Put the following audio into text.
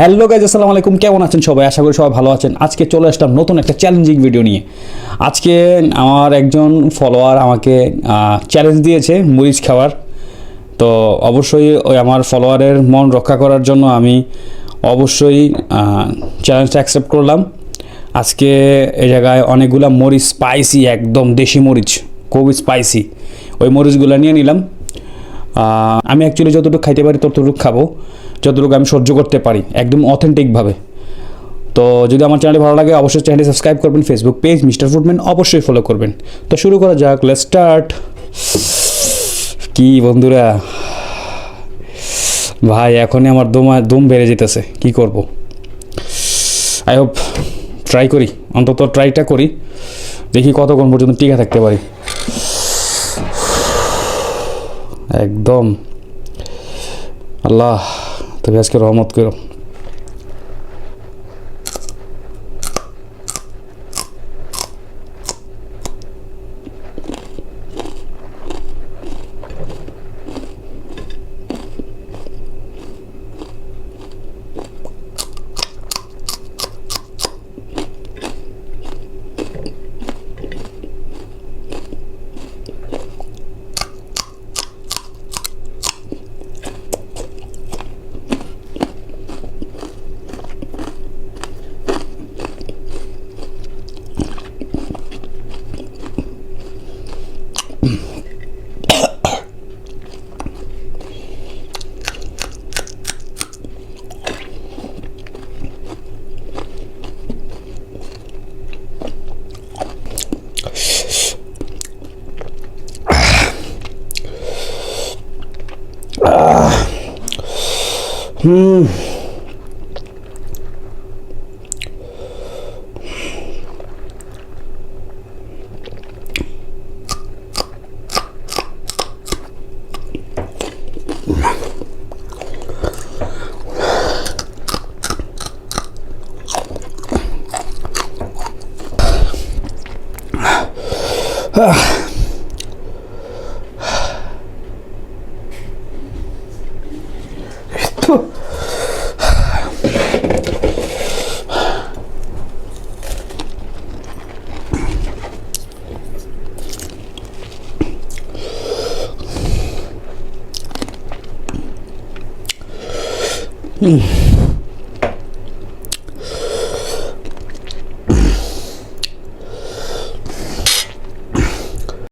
Hello guys, আসসালামু আলাইকুম। কেমন আছেন সবাই? আশা করি সবাই ভালো আছেন। আজকে চলে আসলাম নতুন একটা চ্যালেঞ্জিং ভিডিও নিয়ে। আজকে আমার একজন ফলোয়ার আমাকে চ্যালেঞ্জ দিয়েছে মরিচ খাওয়ার। তো অবশ্যই ওই আমার ফলোয়ারের মন রক্ষা করার জন্য আমি অবশ্যই চ্যালেঞ্জটা অ্যাকসেপ্ট করলাম। আজকে এই জায়গায় অনেকগুলো মরিচ, স্পাইসি, একদম দেশি মরিচ, খুবই স্পাইসি, ওই মরিচগুলো নিয়ে নিলাম। আমি অ্যাকচুয়ালি যতটুকু খাইতে পারি ততটুকু খাবো, যতটুকু আমি সহ্য করতে পারি, একদম অথেন্টিকভাবে। তো যদি আমার চ্যানেলটি ভালো লাগে অবশ্যই চ্যানেলটি সাবস্ক্রাইব করবেন, ফেসবুক পেজ মিস্টার ফুডম্যান অবশ্যই ফলো করবেন। তো শুরু করা যাক, লেটস স্টার্ট। কি বন্ধুরা, ভাই এখনই আমার দম বেড়ে যেতেছে, কি করব। আই হোপ ট্রাই করি, অন্তত ট্রাইটা করি, দেখি কতক্ষণ পর্যন্ত টিকে থাকতে পারি। একদম আল্লাহ তবে আজকে রহমত করো।